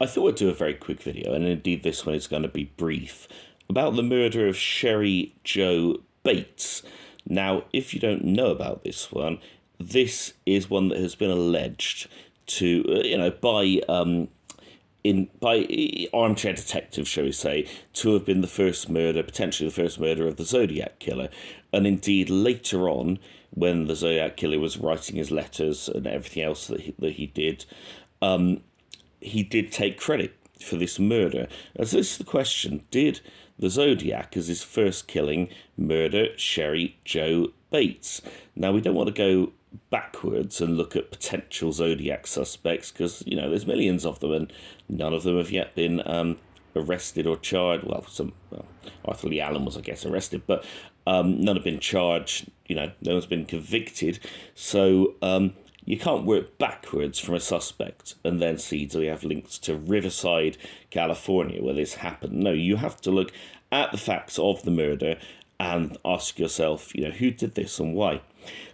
I thought I'd do a very quick video, and indeed this one is going to be brief, about the murder of Cheri Jo Bates. Now, if you don't know about this one, this is one that has been alleged to, by armchair detectives, shall we say, to have been the first murder, potentially the first murder of the Zodiac killer. And indeed, later on, when the Zodiac killer was writing his letters and everything else that he did, he did take credit for this murder. As this is the question, did the Zodiac, as his first killing, murder Cheri Jo Bates? Now, we don't want to go backwards and look at potential Zodiac suspects because, there's millions of them and none of them have yet been arrested or charged. Arthur Lee Allen was, I guess, arrested, but none have been charged. No one's been convicted. So you can't work backwards from a suspect and then see, do we have links to Riverside, California, where this happened? No, you have to look at the facts of the murder and ask yourself, who did this and why?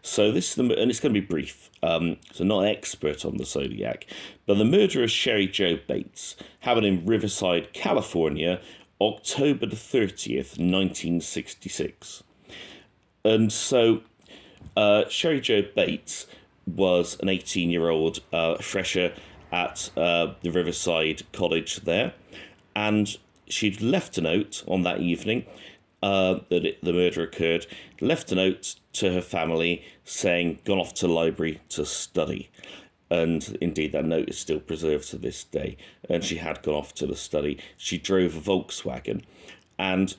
So this is and it's going to be brief. So not an expert on the Zodiac, but the murder of Cheri Jo Bates happened in Riverside, California, October the 30th, 1966. And so Cheri Jo Bates was an 18-year-old fresher at the Riverside College there, and she'd left a note on that evening that the murder occurred, left a note to her family saying, gone off to the library to study. And indeed, that note is still preserved to this day. And she had gone off to the study. She drove a Volkswagen, and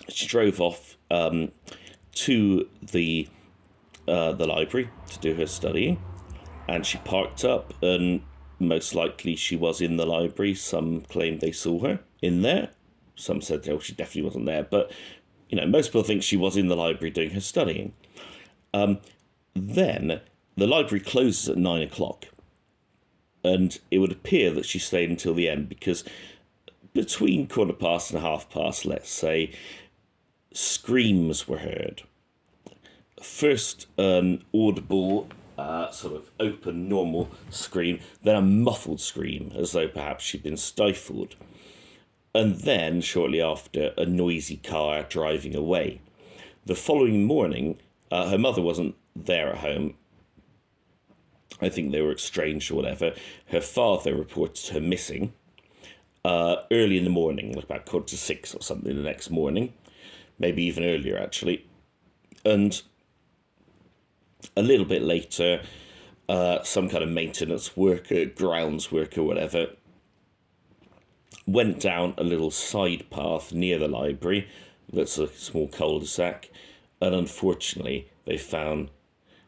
she drove off to the library to do her studying, and she parked up, and most likely she was in the library. Some claimed they saw her in there. Some said, she definitely wasn't there. But, most people think she was in the library doing her studying. Then the library closes at 9 o'clock. And it would appear that she stayed until the end because between 1:15 and 1:30, let's say, screams were heard. First, an audible, sort of open, normal scream, then a muffled scream, as though perhaps she'd been stifled. And then, shortly after, a noisy car driving away. The following morning, her mother wasn't there at home. I think they were estranged or whatever. Her father reported her missing early in the morning, like about 5:45 or something the next morning. Maybe even earlier, actually. And a little bit later, some kind of maintenance worker, grounds worker, whatever, went down a little side path near the library. That's a small cul-de-sac. And unfortunately, they found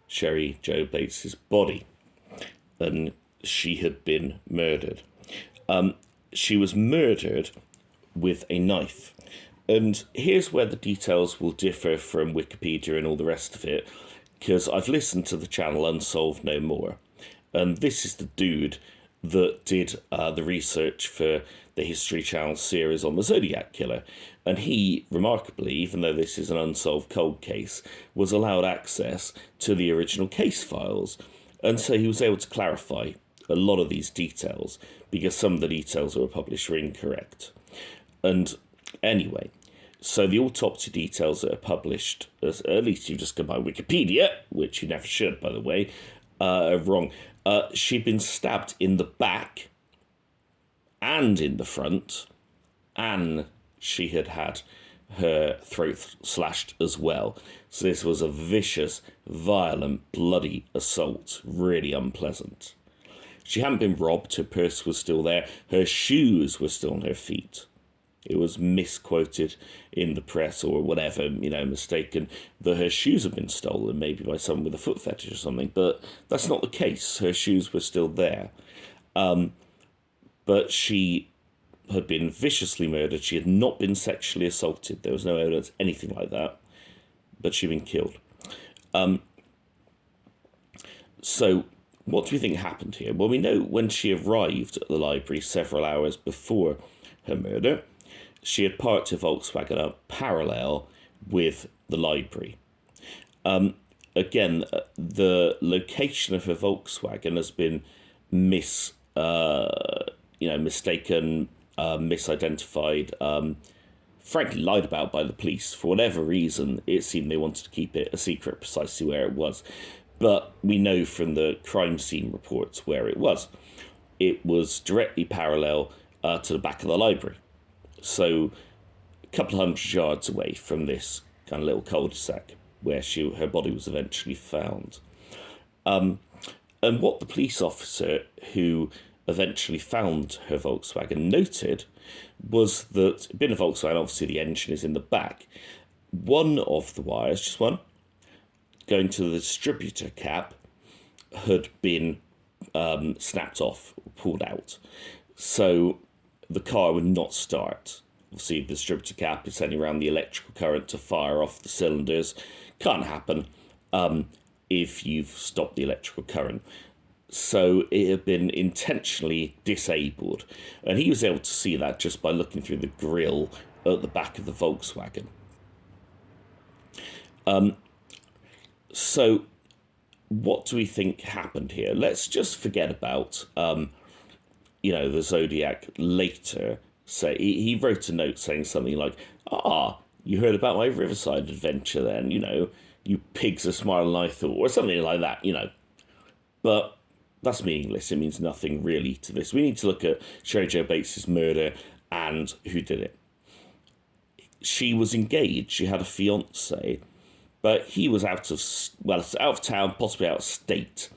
Cheri Jo Bates' body. And she had been murdered. She was murdered with a knife. And here's where the details will differ from Wikipedia and all the rest of it, because I've listened to the channel Unsolved No More. And this is the dude that did the research for the History Channel series on the Zodiac Killer. And he, remarkably, even though this is an unsolved cold case, was allowed access to the original case files. And so he was able to clarify a lot of these details, because some of the details that were published were incorrect. And anyway, so the autopsy details that are published, at least you just go by Wikipedia, which you never should, by the way, are wrong. She'd been stabbed in the back and in the front, and she had had her throat slashed as well. So this was a vicious, violent, bloody assault. Really unpleasant. She hadn't been robbed. Her purse was still there. Her shoes were still on her feet. It was misquoted in the press or whatever, mistaken, that her shoes had been stolen, maybe by someone with a foot fetish or something. But that's not the case. Her shoes were still there. But she had been viciously murdered. She had not been sexually assaulted. There was no evidence, anything like that. But she'd been killed. So what do we think happened here? Well, we know when she arrived at the library several hours before her murder, she had parked her Volkswagen up parallel with the library. Again, the location of her Volkswagen has been mistaken, misidentified, frankly lied about by the police. For whatever reason, it seemed they wanted to keep it a secret precisely where it was. But we know from the crime scene reports where it was. It was directly parallel to the back of the library. So a couple of hundred yards away from this kind of little cul-de-sac where her body was eventually found. And what the police officer who eventually found her Volkswagen noted was that, being a Volkswagen, obviously the engine is in the back. One of the wires, just one, going to the distributor cap, had been snapped off, pulled out. So the car would not start. Obviously, the distributor cap is sending around the electrical current to fire off the cylinders. Can't happen if you've stopped the electrical current. So it had been intentionally disabled. And he was able to see that just by looking through the grille at the back of the Volkswagen. So what do we think happened here? Let's just forget about, the Zodiac later. Say he wrote a note saying something like, you heard about my Riverside adventure then, you pigs are smiling, I thought, or something like that, But that's meaningless. It means nothing really to this. We need to look at Cheri Jo Bates' murder and who did it. She was engaged. She had a fiancé, but he was out of town, possibly out of state.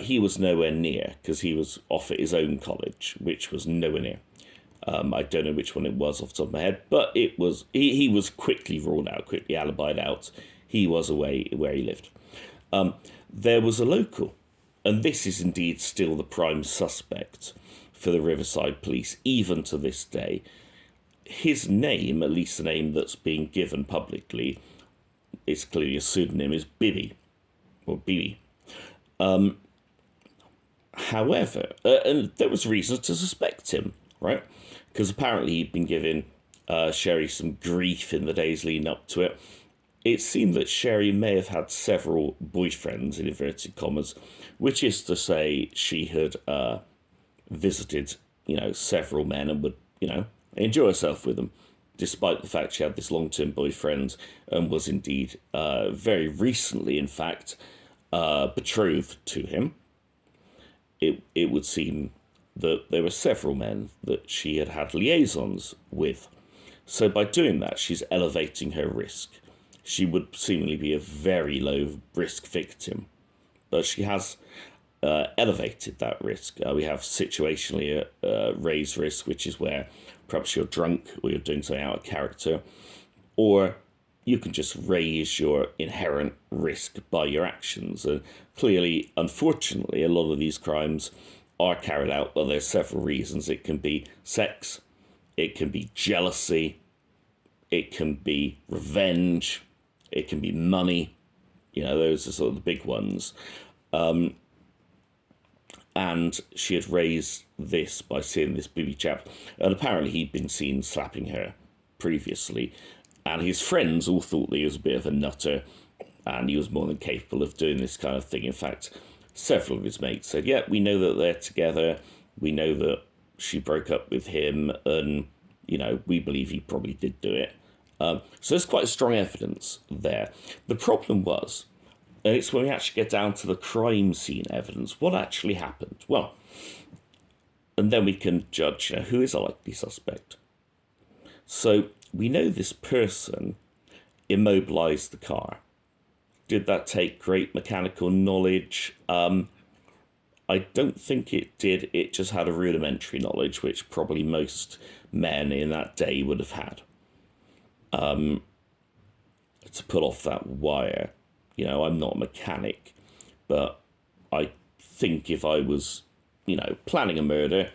He was nowhere near because he was off at his own college, which was nowhere near. I don't know which one it was off the top of my head, but it was he was quickly ruled out, quickly alibied out. He was away where he lived. There was a local, and this is indeed still the prime suspect for the Riverside police, even to this day. His name, at least the name that's being given publicly, it's clearly a pseudonym, is Bibi, or Bibi. However, and there was reason to suspect him, right? Because apparently he'd been giving Cheri some grief in the days leading up to it. It seemed that Cheri may have had several boyfriends, in inverted commas, which is to say she had visited, several men and would, enjoy herself with them, despite the fact she had this long-term boyfriend and was indeed very recently, in fact, betrothed to him. It would seem that there were several men that she had had liaisons with. So by doing that, she's elevating her risk. She would seemingly be a very low-risk victim, but she has elevated that risk. We have situationally raised risk, which is where perhaps you're drunk or you're doing something out of character, or you can just raise your inherent risk by your actions. And clearly, unfortunately, a lot of these crimes are carried out, well, there's several reasons. It can be sex, it can be jealousy, it can be revenge, it can be money. Those are sort of the big ones. And she had raised this by seeing this Bibi chap, and apparently he'd been seen slapping her previously, and his friends all thought that he was a bit of a nutter, and he was more than capable of doing this kind of thing. In fact, several of his mates said, yeah, we know that they're together, we know that she broke up with him, and, we believe he probably did do it. So there's quite strong evidence there. The problem was, and it's when we actually get down to the crime scene evidence, what actually happened? Well, and then we can judge who is a likely suspect. So we know this person immobilized the car. Did that take great mechanical knowledge? I don't think it did. It just had a rudimentary knowledge, which probably most men in that day would have had. To pull off that wire. I'm not a mechanic, but I think if I was, planning a murder,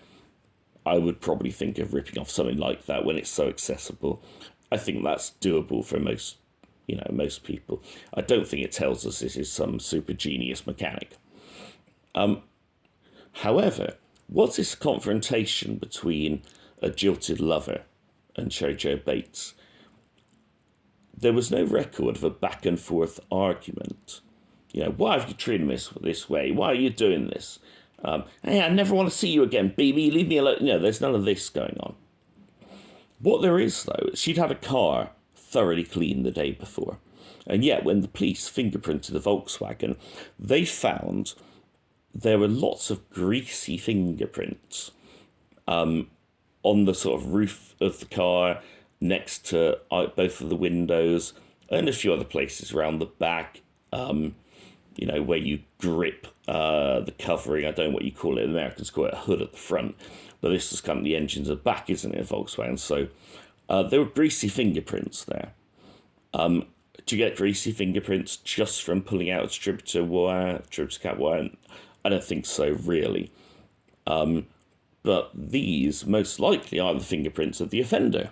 I would probably think of ripping off something like that when it's so accessible. I think that's doable for most people. I don't think it tells us this is some super genius mechanic. However, was this confrontation between a jilted lover and Cheri Jo Bates? There was no record of a back and forth argument. Why have you treated me this way? Why are you doing this? Hey, I never want to see you again, BB, leave me alone. No, there's none of this going on. What there is, though, she'd had a car thoroughly cleaned the day before. And yet, when the police fingerprinted the Volkswagen, they found there were lots of greasy fingerprints on the sort of roof of the car, next to both of the windows, and a few other places around the back, where you grip the covering. I don't know what you call it. The Americans call it a hood at the front. But this is kind of the engines at the back, isn't it, a Volkswagen? So there were greasy fingerprints there. Do you get greasy fingerprints just from pulling out a distributor cap wire? I don't think so, really. But these most likely are the fingerprints of the offender,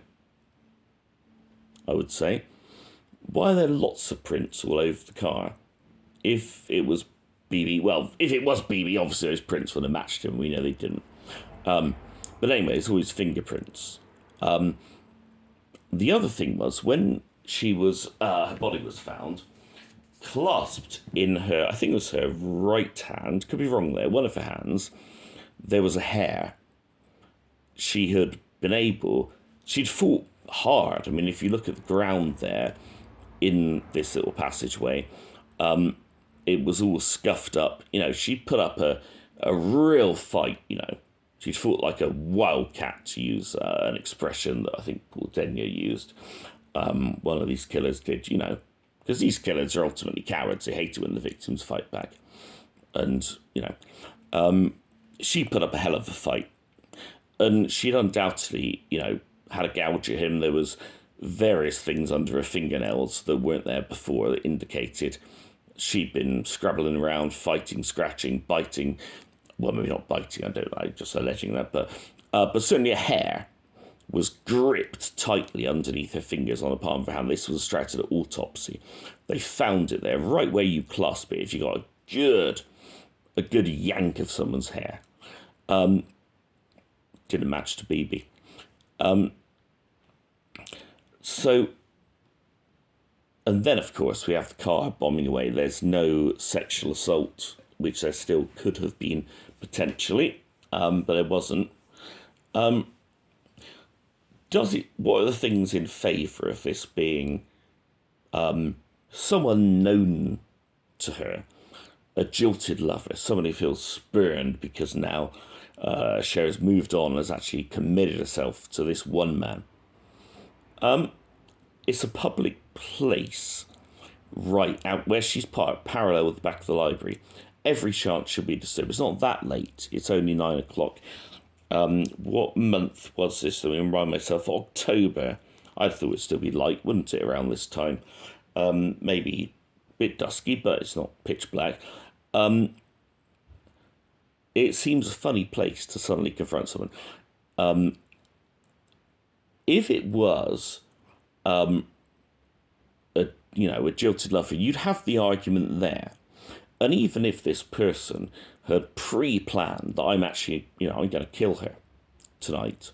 I would say. Why are there lots of prints all over the car? If it was BB, if it was BB, obviously those prints would have matched him. We know they didn't. But anyway, it's always fingerprints. The other thing was, when her body was found, clasped in her, I think it was her right hand, could be wrong there, one of her hands, there was a hair. She'd fought hard. I mean, if you look at the ground there in this little passageway, it was all scuffed up. She put up a real fight, She'd fought like a wildcat, to use an expression that I think Paul Denyer used. One of these killers did, because these killers are ultimately cowards. They hate it when the victims fight back. And, she put up a hell of a fight. And she'd undoubtedly, had a gouge at him. There was various things under her fingernails that weren't there before that indicated she'd been scrabbling around, fighting, scratching, biting. Well, maybe not biting, I don't know, just alleging that, but certainly a hair was gripped tightly underneath her fingers on the palm of her hand. This was extracted at autopsy. They found it there, right where you clasp it, if you got a good yank of someone's hair. Didn't match to BB. And then, of course, we have the car bombing away. There's no sexual assault, which there still could have been potentially, but there wasn't. What are the things in favour of this being someone known to her, a jilted lover, someone who feels spurned because now Cheri's moved on and has actually committed herself to this one man? It's a public place right out where she's parked, parallel with the back of the library. Every chance she'll be disturbed. It's not that late. It's only 9 o'clock. What month was this? Let me remind myself. October. I thought it'd still be light, wouldn't it, around this time? Maybe a bit dusky, but it's not pitch black. It seems a funny place to suddenly confront someone. If it was a jilted lover, you'd have the argument there. And even if this person had pre-planned that I'm actually, I'm going to kill her tonight,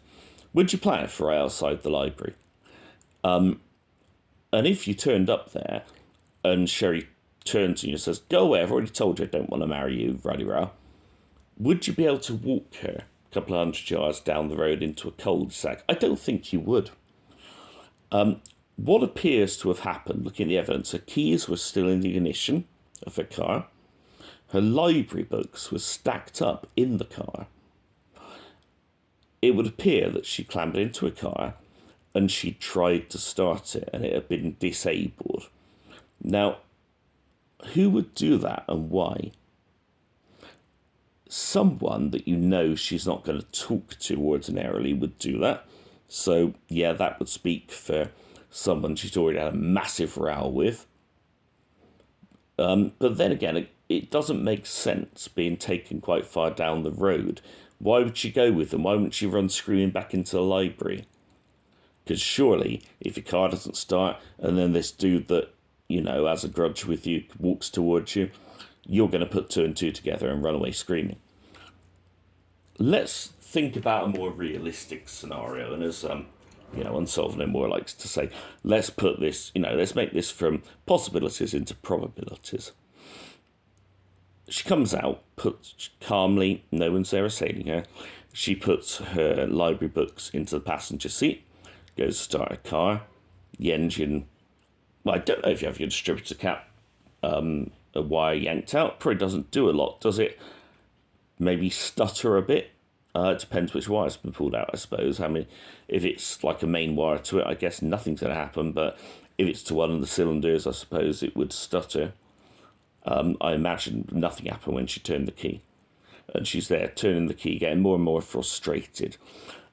would you plan it for right outside the library? And if you turned up there and Cheri turns to you and says, go away, I've already told you I don't want to marry you, rah-de-rah, would you be able to walk her a couple of hundred yards down the road into a cul-de-sac? I don't think you would. What appears to have happened, looking at the evidence, her keys were still in the ignition of her car. Her library books were stacked up in the car. It would appear that she clambered into a car and she tried to start it and it had been disabled. Now, who would do that and why? Someone that she's not going to talk to ordinarily would do that. So, yeah, that would speak for someone she's already had a massive row with. But then again, it doesn't make sense being taken quite far down the road. Why would she go with them? Why wouldn't she run screaming back into the library? Because surely, if your car doesn't start, and then this dude that, has a grudge with you walks towards you, you're going to put two and two together and run away screaming. Let's think about a more realistic scenario, and as Unsolved No More likes to say, let's put this, let's make this from possibilities into probabilities. She comes out, puts calmly, no one's there assailing her. She puts her library books into the passenger seat, goes to start her car. The engine, well, I don't know if you have your distributor cap, a wire yanked out. Probably doesn't do a lot, does it? Maybe stutter a bit. It depends which wire's been pulled out, I suppose. I mean, if it's like a main wire to it, I guess nothing's going to happen. But if it's to one of the cylinders, I suppose it would stutter. I imagine nothing happened when she turned the key. And she's there turning the key, getting more and more frustrated.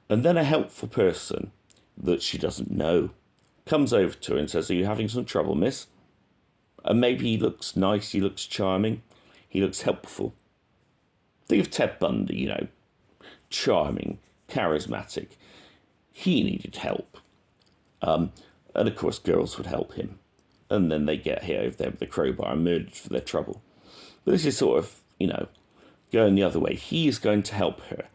And then a helpful person that she doesn't know comes over to her and says, "Are you having some trouble, miss?" And maybe he looks nice, he looks charming, he looks helpful. Think of Ted Bundy, charming, charismatic. He needed help. And of course, girls would help him. And then they get hit over there with the crowbar and murdered for their trouble. But this is sort of, going the other way. He is going to help her.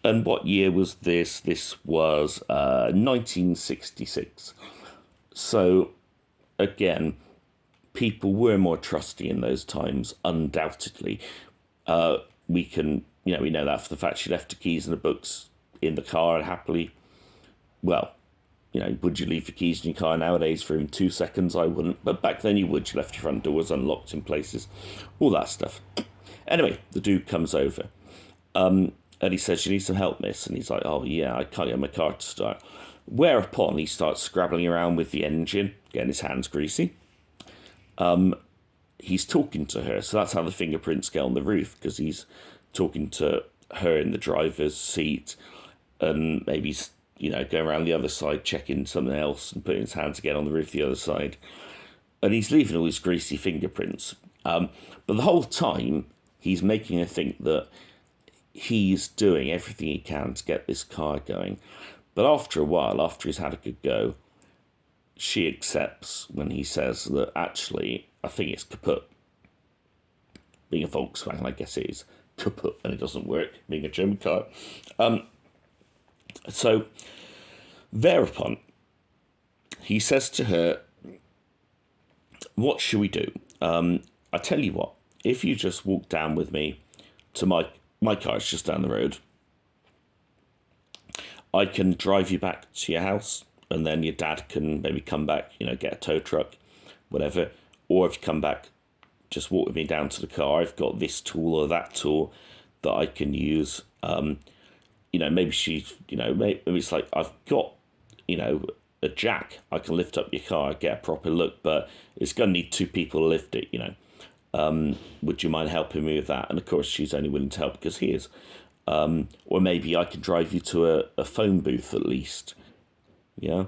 And what year was this? This was 1966. So, again, people were more trusty in those times, undoubtedly. We know that for the fact she left her keys and the books in the car happily. Well, would you leave your keys in your car nowadays for 2 seconds? I wouldn't. But back then you would. You left your front doors unlocked in places. All that stuff. Anyway, the dude comes over. And he says, "You need some help, miss?" And he's like, "Oh, yeah, I can't get my car to start." Whereupon he starts scrabbling around with the engine, getting his hands greasy. He's talking to her. So that's how the fingerprints get on the roof, because he's talking to her in the driver's seat. And maybe he's, going around the other side, checking something else and putting his hands again on the roof the other side. And he's leaving all his greasy fingerprints. But the whole time, he's making her think that he's doing everything he can to get this car going. But after a while, after he's had a good go, she accepts when he says that actually, I think it's kaput. Being a Volkswagen, I guess it is kaput, and it doesn't work, being a German car. So, thereupon, he says to her, "What should we do? I tell you what, if you just walk down with me to my car, it's just down the road. I can drive you back to your house, and then your dad can maybe come back, get a tow truck, whatever. Or if you come back, just walk with me down to the car. I've got this tool or that tool that I can use. Maybe she's, maybe it's like, I've got, a jack. I can lift up your car, get a proper look, but it's going to need 2 people to lift it, Would you mind helping me with that?" And of course, she's only willing to help because he is. Or maybe I can drive you to a phone booth at least. Yeah.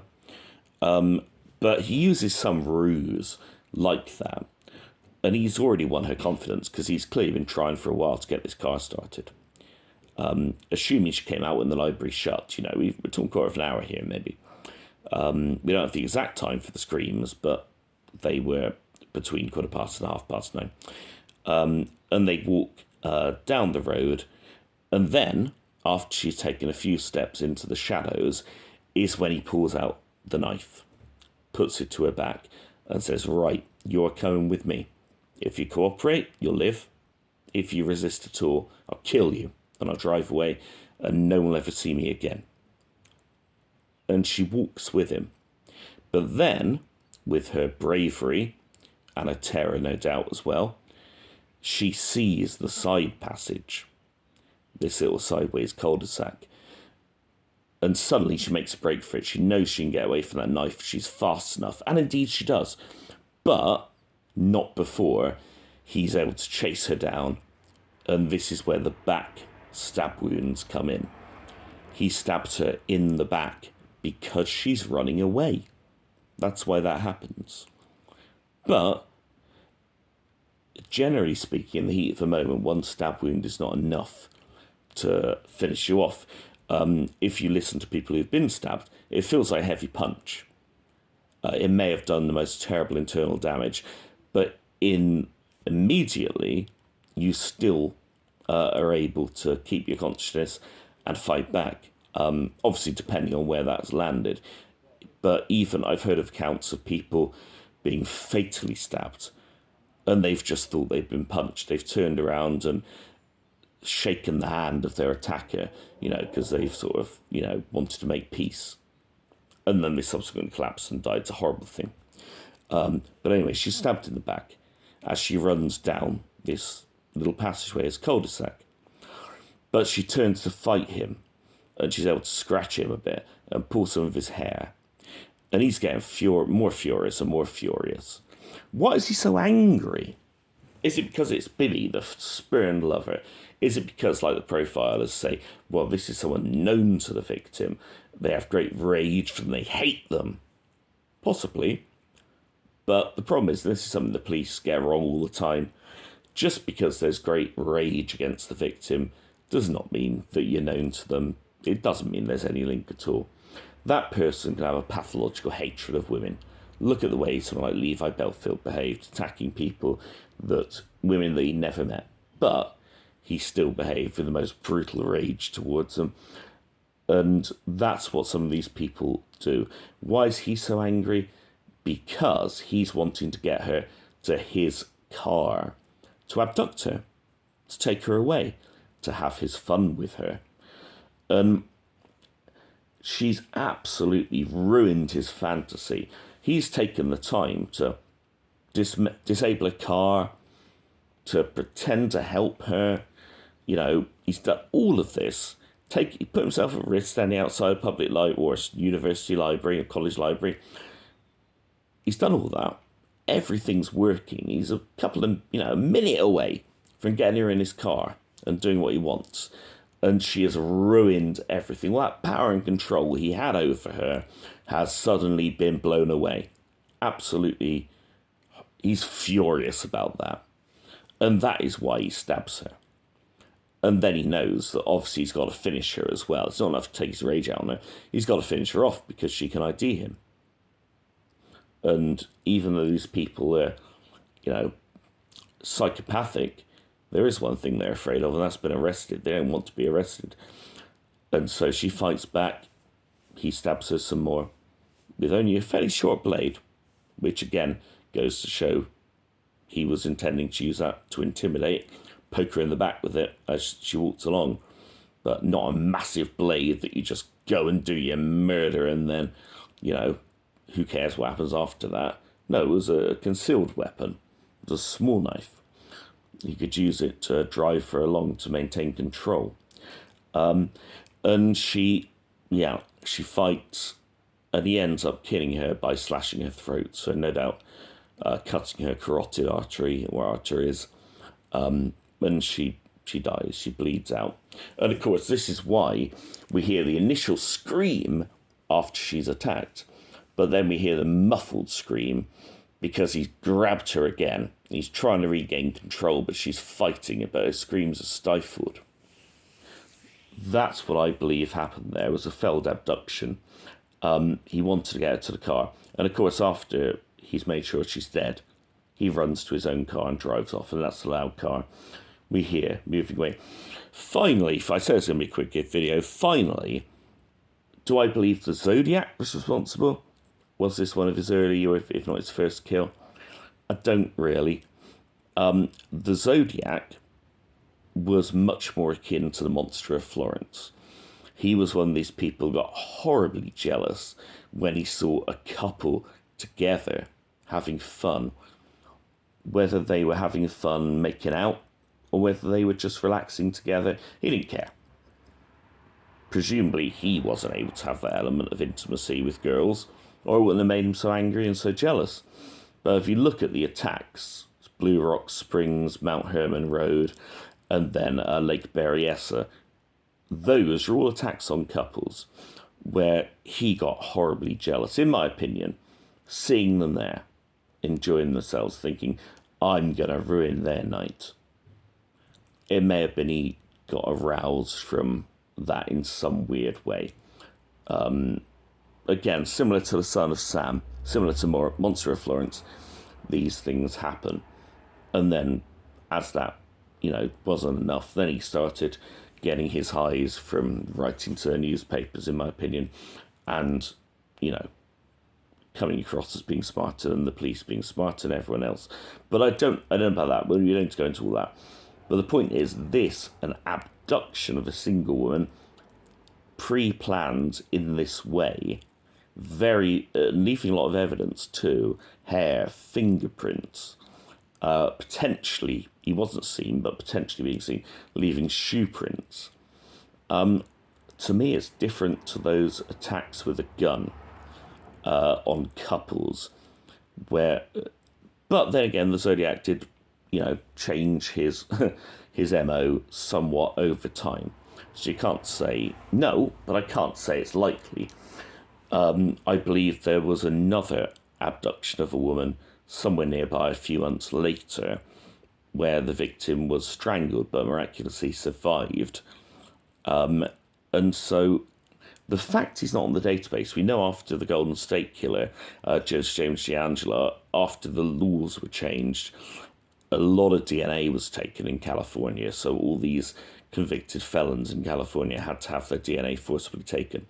But he uses some ruse like that. And he's already won her confidence because he's clearly been trying for a while to get this car started. Assuming she came out when the library shut, we're talking quarter of an hour here maybe. We don't have the exact time for the screams, but they were between 9:15 and 9:30. And they walk down the road. And then, after she's taken a few steps into the shadows, is when he pulls out the knife, puts it to her back, and says, "Right, you're coming with me. If you cooperate, you'll live. If you resist at all, I'll kill you, and I'll drive away, and no one will ever see me again." And she walks with him. But then, with her bravery, and her terror no doubt as well, she sees the side passage, this little sideways cul-de-sac. And suddenly she makes a break for it. She knows she can get away from that knife. She's fast enough. And indeed she does. But not before he's able to chase her down. And this is where the back stab wounds come in. He stabs her in the back because she's running away. That's why that happens. But generally speaking, in the heat of the moment, one stab wound is not enough to finish you off. If you listen to people who've been stabbed, it feels like a heavy punch. It may have done the most terrible internal damage, but immediately you still are able to keep your consciousness and fight back. Obviously, depending on where that's landed. But even I've heard of accounts of people being fatally stabbed and they've just thought they've been punched. They've turned around and shaken the hand of their attacker, because they've sort of, wanted to make peace. And then they subsequently collapsed and died. It's a horrible thing. But anyway, she's stabbed in the back as she runs down this little passageway, this cul-de-sac. But she turns to fight him, and she's able to scratch him a bit and pull some of his hair. And he's getting more furious and more furious. Why is he so angry? Is it because it's Billy, the spurned lover? Is it because, like the profilers say, well, this is someone known to the victim, they have great rage and they hate them? Possibly. But the problem is, this is something the police get wrong all the time. Just because there's great rage against the victim does not mean that you're known to them. It doesn't mean there's any link at all. That person can have a pathological hatred of women. Look at the way someone like Levi Belfield behaved, attacking women that he never met. But he still behaved with the most brutal rage towards them. And that's what some of these people do. Why is he so angry? Because he's wanting to get her to his car, to abduct her, to take her away, to have his fun with her. She's absolutely ruined his fantasy. He's taken the time to disable a car, to pretend to help her. He's done all of this. He put himself at risk standing outside a public library or a university library, a college library. He's done all that. Everything's working. He's a minute away from getting her in his car and doing what he wants. And she has ruined everything. Well, that power and control he had over her has suddenly been blown away. Absolutely. He's furious about that. And that is why he stabs her. And then he knows that obviously he's got to finish her as well. It's not enough to take his rage out on her. He's got to finish her off because she can ID him. And even though these people are, psychopathic, there is one thing they're afraid of, and that's been arrested. They don't want to be arrested. And so she fights back. He stabs her some more with only a fairly short blade, which again goes to show he was intending to use that to intimidate, poke her in the back with it as she walks along, but not a massive blade that you just go and do your murder and then, who cares what happens after that? No, it was a concealed weapon. It was a small knife. He could use it to drive her along to maintain control. And she fights, and he ends up killing her by slashing her throat. So no doubt cutting her carotid artery, where artery is, and she dies. She bleeds out. And of course, this is why we hear the initial scream after she's attacked, but then we hear the muffled scream because he's grabbed her again. He's trying to regain control, but she's fighting, but her screams are stifled. That's what I believe happened there, was a failed abduction. He wanted to get her to the car. And of course, after he's made sure she's dead, he runs to his own car and drives off, and that's the loud car we hear moving away. Finally, if I said it's going to be a quick video, finally, do I believe the Zodiac was responsible? Was this one of his early, or if not his first kill? I don't really. The Zodiac was much more akin to the Monster of Florence. He was one of these people who got horribly jealous when he saw a couple together having fun. Whether they were having fun making out or whether they were just relaxing together, he didn't care. Presumably he wasn't able to have that element of intimacy with girls, or it wouldn't have made him so angry and so jealous. But if you look at the attacks, Blue Rock Springs, Mount Herman Road, and then Lake Berryessa, those are all attacks on couples where he got horribly jealous, in my opinion, seeing them there, enjoying themselves, thinking, I'm going to ruin their night. It may have been he got aroused from that in some weird way. Again, similar to the Son of Sam, similar to Monster of Florence, these things happen. And then, as that, wasn't enough, then he started getting his highs from writing to newspapers, in my opinion. And, coming across as being smarter than the police, being smarter than everyone else. But I don't know about that. Well, you don't need to go into all that. But the point is, this, an abduction of a single woman, pre-planned in this way, very leaving a lot of evidence too, hair, fingerprints, potentially, he wasn't seen, but potentially being seen, leaving shoe prints. To me, it's different to those attacks with a gun on couples, where, but then again, the Zodiac did, change his his MO somewhat over time. So you can't say no, but I can't say it's likely. I believe there was another abduction of a woman somewhere nearby a few months later, where the victim was strangled but miraculously survived. And so the fact he's not on the database, we know after the Golden State Killer, Joseph James D'Angelo, after the laws were changed, a lot of DNA was taken in California. So all these convicted felons in California had to have their DNA forcibly taken.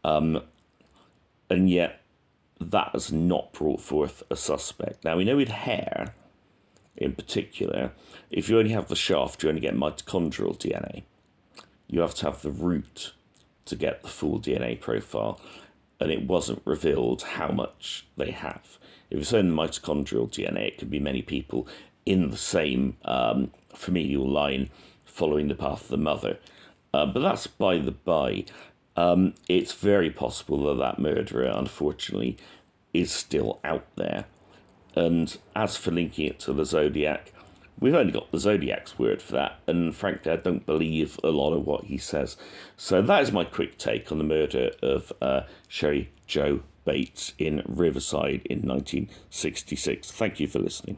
And yet that has not brought forth a suspect. Now, we know with hair, in particular, if you only have the shaft, you only get mitochondrial DNA. You have to have the root to get the full DNA profile, and it wasn't revealed how much they have. If it's only mitochondrial DNA, it could be many people in the same familial line following the path of the mother. But that's by the by. It's very possible that that murderer, unfortunately, is still out there. And as for linking it to the Zodiac, we've only got the Zodiac's word for that, and frankly, I don't believe a lot of what he says. So that is my quick take on the murder of Cheri Jo Bates in Riverside in 1966. Thank you for listening.